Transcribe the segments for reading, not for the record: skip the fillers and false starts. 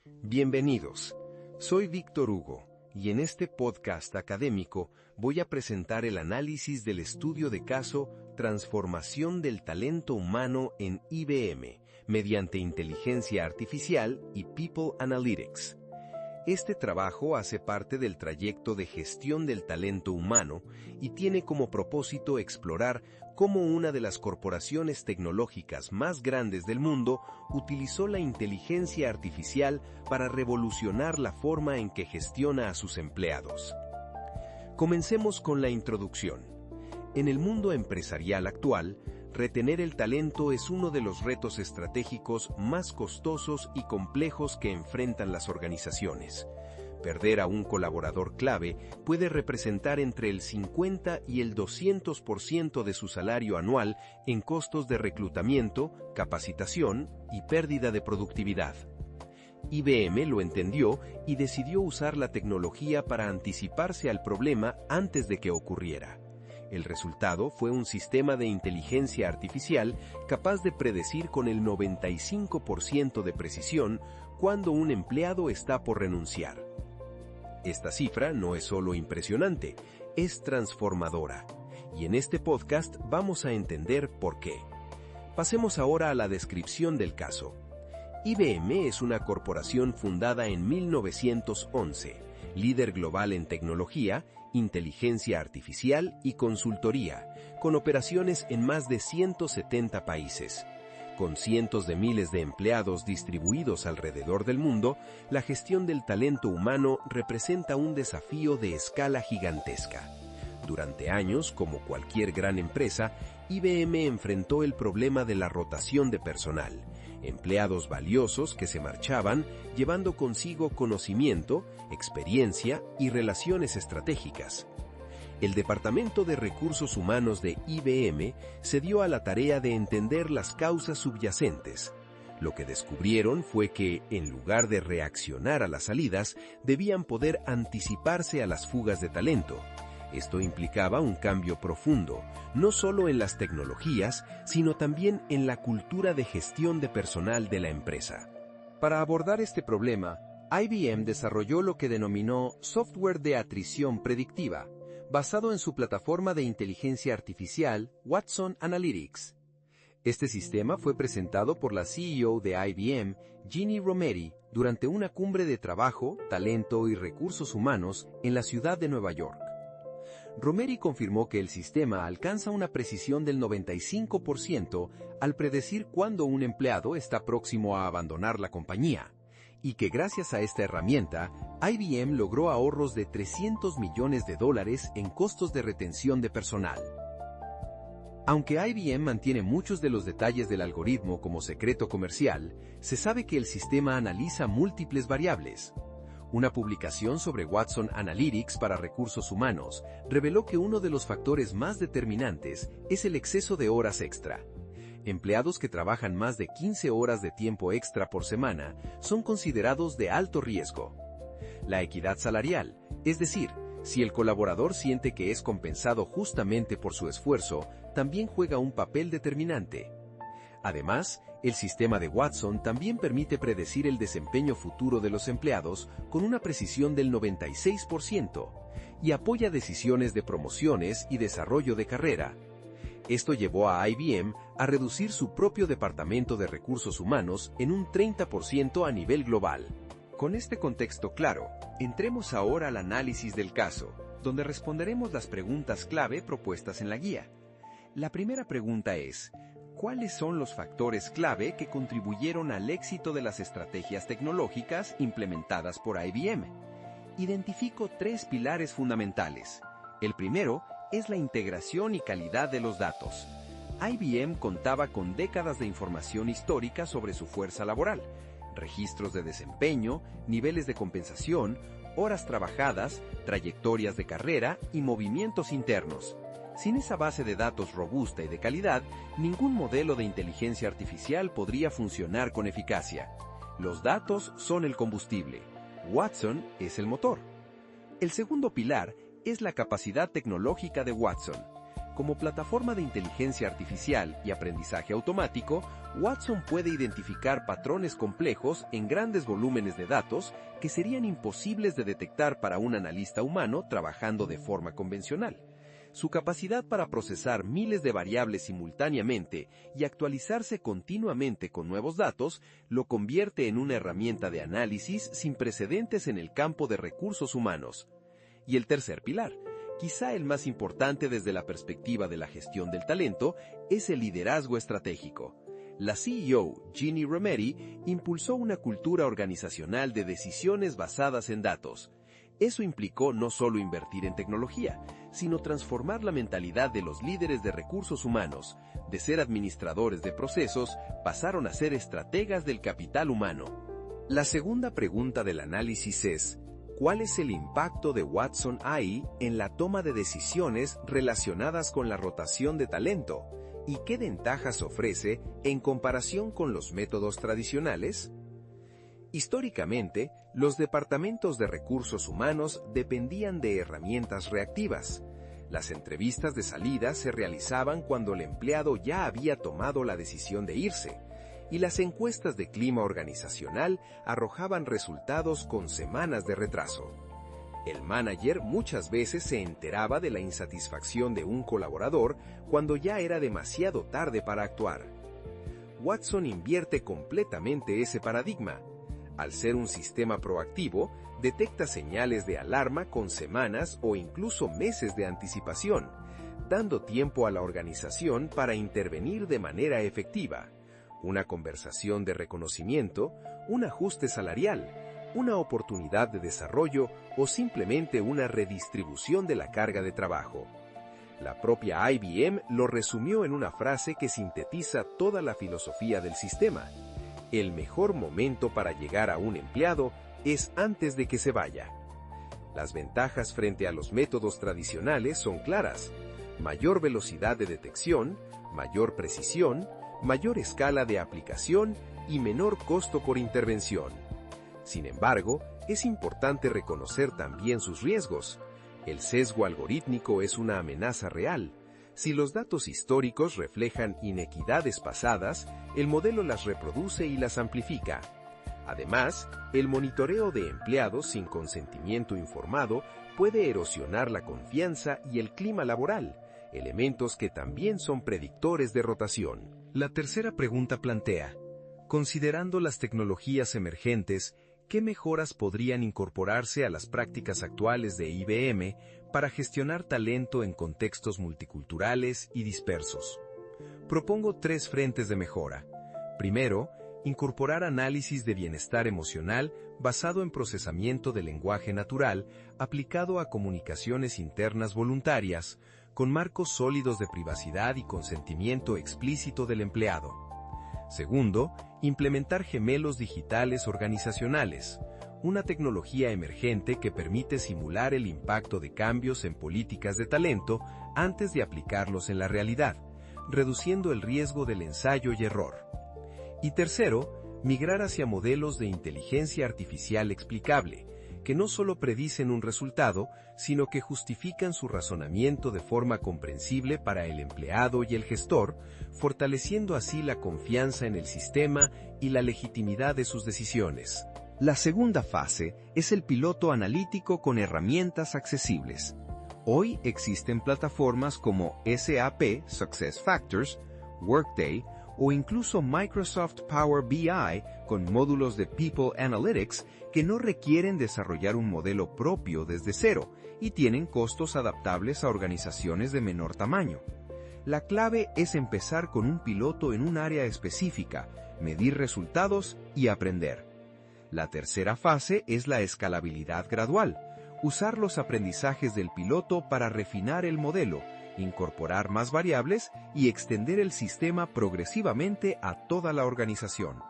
Bienvenidos. Soy Víctor Hugo, y en este podcast académico voy a presentar el análisis del estudio de caso Transformación del talento humano en IBM mediante inteligencia artificial y People Analytics. Este trabajo hace parte del trayecto de gestión del talento humano y tiene como propósito explorar cómo una de las corporaciones tecnológicas más grandes del mundo utilizó la inteligencia artificial para revolucionar la forma en que gestiona a sus empleados. Comencemos con la introducción. En el mundo empresarial actual, retener el talento es uno de los retos estratégicos más costosos y complejos que enfrentan las organizaciones. Perder a un colaborador clave puede representar entre el 50 y el 200% de su salario anual en costos de reclutamiento, capacitación y pérdida de productividad. IBM lo entendió y decidió usar la tecnología para anticiparse al problema antes de que ocurriera. El resultado fue un sistema de inteligencia artificial capaz de predecir con el 95% de precisión cuando un empleado está por renunciar. Esta cifra no es solo impresionante, es transformadora. Y en este podcast vamos a entender por qué. Pasemos ahora a la descripción del caso. IBM es una corporación fundada en 1911, líder global en tecnología, inteligencia artificial y consultoría, con operaciones en más de 170 países. Con cientos de miles de empleados distribuidos alrededor del mundo, la gestión del talento humano representa un desafío de escala gigantesca. Durante años, como cualquier gran empresa, IBM enfrentó el problema de la rotación de personal, empleados valiosos que se marchaban, llevando consigo conocimiento, experiencia y relaciones estratégicas. El Departamento de Recursos Humanos de IBM se dio a la tarea de entender las causas subyacentes. Lo que descubrieron fue que, en lugar de reaccionar a las salidas, debían poder anticiparse a las fugas de talento. Esto implicaba un cambio profundo, no solo en las tecnologías, sino también en la cultura de gestión de personal de la empresa. Para abordar este problema, IBM desarrolló lo que denominó software de atrición predictiva, basado en su plataforma de inteligencia artificial Watson Analytics. Este sistema fue presentado por la CEO de IBM, Ginni Rometty, durante una cumbre de trabajo, talento y recursos humanos en la ciudad de Nueva York. Rometty confirmó que el sistema alcanza una precisión del 95% al predecir cuándo un empleado está próximo a abandonar la compañía, y que gracias a esta herramienta, IBM logró ahorros de $300 millones en costos de retención de personal. Aunque IBM mantiene muchos de los detalles del algoritmo como secreto comercial, se sabe que el sistema analiza múltiples variables. Una publicación sobre Watson Analytics para recursos humanos reveló que uno de los factores más determinantes es el exceso de horas extra. Empleados que trabajan más de 15 horas de tiempo extra por semana son considerados de alto riesgo. La equidad salarial, es decir, si el colaborador siente que es compensado justamente por su esfuerzo, también juega un papel determinante. Además, el sistema de Watson también permite predecir el desempeño futuro de los empleados con una precisión del 96% y apoya decisiones de promociones y desarrollo de carrera. Esto llevó a IBM a reducir su propio departamento de recursos humanos en un 30% a nivel global. Con este contexto claro, entremos ahora al análisis del caso, donde responderemos las preguntas clave propuestas en la guía. La primera pregunta es: ¿cuáles son los factores clave que contribuyeron al éxito de las estrategias tecnológicas implementadas por IBM? Identifico 3 pilares fundamentales. El primero es la integración y calidad de los datos. IBM contaba con décadas de información histórica sobre su fuerza laboral, registros de desempeño, niveles de compensación, horas trabajadas, trayectorias de carrera y movimientos internos. Sin esa base de datos robusta y de calidad, ningún modelo de inteligencia artificial podría funcionar con eficacia. Los datos son el combustible. Watson es el motor. El segundo pilar es la capacidad tecnológica de Watson. Como plataforma de inteligencia artificial y aprendizaje automático, Watson puede identificar patrones complejos en grandes volúmenes de datos que serían imposibles de detectar para un analista humano trabajando de forma convencional. Su capacidad para procesar miles de variables simultáneamente y actualizarse continuamente con nuevos datos lo convierte en una herramienta de análisis sin precedentes en el campo de recursos humanos. Y el tercer pilar, quizá el más importante desde la perspectiva de la gestión del talento, es el liderazgo estratégico. La CEO, Ginny Rometty, impulsó una cultura organizacional de decisiones basadas en datos. Eso implicó no solo invertir en tecnología, sino transformar la mentalidad de los líderes de recursos humanos. De ser administradores de procesos, pasaron a ser estrategas del capital humano. La segunda pregunta del análisis es: ¿cuál es el impacto de Watson AI en la toma de decisiones relacionadas con la rotación de talento? ¿Y qué ventajas ofrece en comparación con los métodos tradicionales? Históricamente, los departamentos de recursos humanos dependían de herramientas reactivas. Las entrevistas de salida se realizaban cuando el empleado ya había tomado la decisión de irse, y las encuestas de clima organizacional arrojaban resultados con semanas de retraso. El manager muchas veces se enteraba de la insatisfacción de un colaborador cuando ya era demasiado tarde para actuar. Watson invierte completamente ese paradigma. Al ser un sistema proactivo, detecta señales de alarma con semanas o incluso meses de anticipación, dando tiempo a la organización para intervenir de manera efectiva. Una conversación de reconocimiento, un ajuste salarial, una oportunidad de desarrollo o simplemente una redistribución de la carga de trabajo. La propia IBM lo resumió en una frase que sintetiza toda la filosofía del sistema: el mejor momento para llegar a un empleado es antes de que se vaya. Las ventajas frente a los métodos tradicionales son claras: mayor velocidad de detección, mayor precisión, mayor escala de aplicación y menor costo por intervención. Sin embargo, es importante reconocer también sus riesgos. El sesgo algorítmico es una amenaza real. Si los datos históricos reflejan inequidades pasadas, el modelo las reproduce y las amplifica. Además, el monitoreo de empleados sin consentimiento informado puede erosionar la confianza y el clima laboral, elementos que también son predictores de rotación. La tercera pregunta plantea: considerando las tecnologías emergentes, ¿qué mejoras podrían incorporarse a las prácticas actuales de IBM para gestionar talento en contextos multiculturales y dispersos? Propongo 3 frentes de mejora. Primero, incorporar análisis de bienestar emocional basado en procesamiento de lenguaje natural aplicado a comunicaciones internas voluntarias, con marcos sólidos de privacidad y consentimiento explícito del empleado. Segundo, implementar gemelos digitales organizacionales, una tecnología emergente que permite simular el impacto de cambios en políticas de talento antes de aplicarlos en la realidad, reduciendo el riesgo del ensayo y error. Y tercero, migrar hacia modelos de inteligencia artificial explicable, que no solo predicen un resultado, sino que justifican su razonamiento de forma comprensible para el empleado y el gestor, fortaleciendo así la confianza en el sistema y la legitimidad de sus decisiones. La segunda fase es el piloto analítico con herramientas accesibles. Hoy existen plataformas como SAP SuccessFactors, Workday o incluso Microsoft Power BI con módulos de People Analytics que no requieren desarrollar un modelo propio desde cero y tienen costos adaptables a organizaciones de menor tamaño. La clave es empezar con un piloto en un área específica, medir resultados y aprender. La tercera fase es la escalabilidad gradual, usar los aprendizajes del piloto para refinar el modelo, incorporar más variables y extender el sistema progresivamente a toda la organización.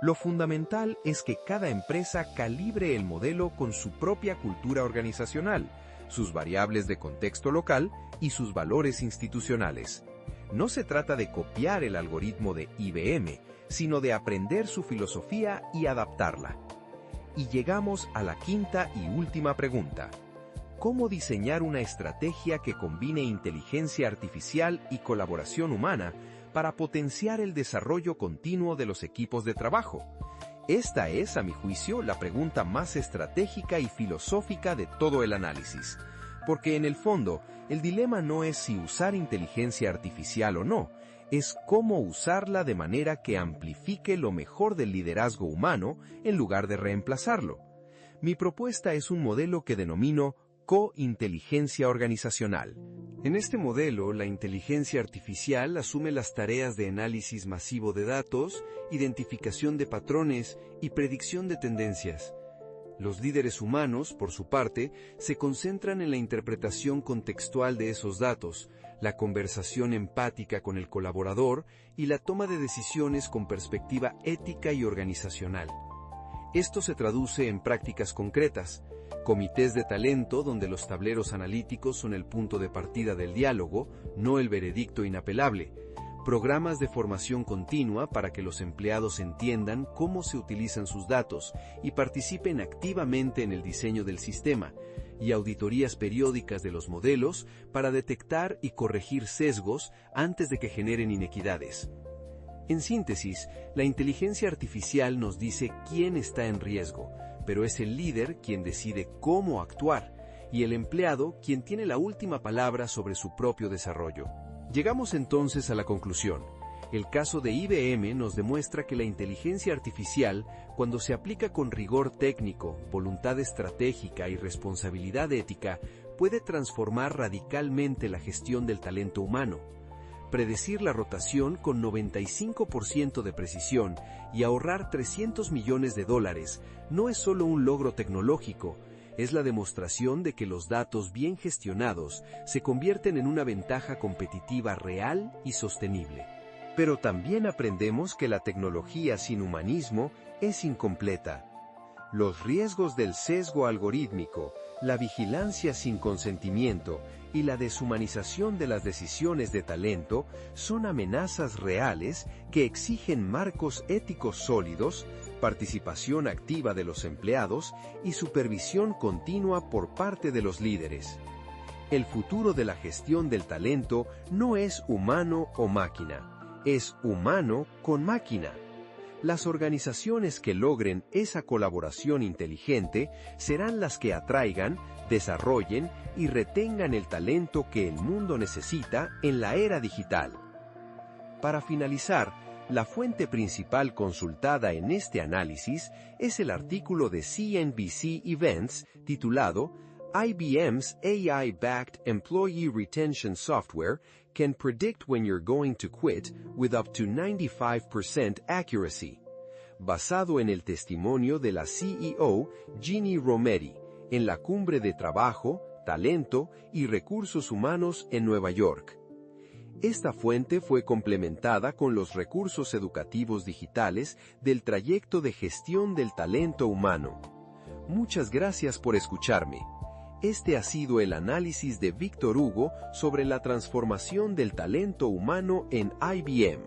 Lo fundamental es que cada empresa calibre el modelo con su propia cultura organizacional, sus variables de contexto local y sus valores institucionales. No se trata de copiar el algoritmo de IBM, sino de aprender su filosofía y adaptarla. Y llegamos a la quinta y última pregunta: cómo diseñar una estrategia que combine inteligencia artificial y colaboración humana para potenciar el desarrollo continuo de los equipos de trabajo. Esta es, a mi juicio, la pregunta más estratégica y filosófica de todo el análisis. Porque en el fondo, el dilema no es si usar inteligencia artificial o no, es cómo usarla de manera que amplifique lo mejor del liderazgo humano en lugar de reemplazarlo. Mi propuesta es un modelo que denomino cointeligencia organizacional. En este modelo, la inteligencia artificial asume las tareas de análisis masivo de datos, identificación de patrones y predicción de tendencias. Los líderes humanos, por su parte, se concentran en la interpretación contextual de esos datos, la conversación empática con el colaborador y la toma de decisiones con perspectiva ética y organizacional. Esto se traduce en prácticas concretas: comités de talento donde los tableros analíticos son el punto de partida del diálogo, no el veredicto inapelable; programas de formación continua para que los empleados entiendan cómo se utilizan sus datos y participen activamente en el diseño del sistema; y auditorías periódicas de los modelos para detectar y corregir sesgos antes de que generen inequidades. En síntesis, la inteligencia artificial nos dice quién está en riesgo, pero es el líder quien decide cómo actuar, y el empleado quien tiene la última palabra sobre su propio desarrollo. Llegamos entonces a la conclusión. El caso de IBM nos demuestra que la inteligencia artificial, cuando se aplica con rigor técnico, voluntad estratégica y responsabilidad ética, puede transformar radicalmente la gestión del talento humano. Predecir la rotación con 95% de precisión y ahorrar $300 millones no es solo un logro tecnológico, es la demostración de que los datos bien gestionados se convierten en una ventaja competitiva real y sostenible. Pero también aprendemos que la tecnología sin humanismo es incompleta. Los riesgos del sesgo algorítmico, la vigilancia sin consentimiento y la deshumanización de las decisiones de talento son amenazas reales que exigen marcos éticos sólidos, participación activa de los empleados y supervisión continua por parte de los líderes. El futuro de la gestión del talento no es humano o máquina, es humano con máquina. Las organizaciones que logren esa colaboración inteligente serán las que atraigan, desarrollen y retengan el talento que el mundo necesita en la era digital. Para finalizar, la fuente principal consultada en este análisis es el artículo de CNBC Events titulado IBM's AI-backed employee retention software can predict when you're going to quit with up to 95% accuracy, basado en el testimonio de la CEO Ginny Rometty en la Cumbre de Trabajo, Talento y Recursos Humanos en Nueva York. Esta fuente fue complementada con los recursos educativos digitales del trayecto de gestión del talento humano. Muchas gracias por escucharme. Este ha sido el análisis de Víctor Hugo sobre la transformación del talento humano en IBM.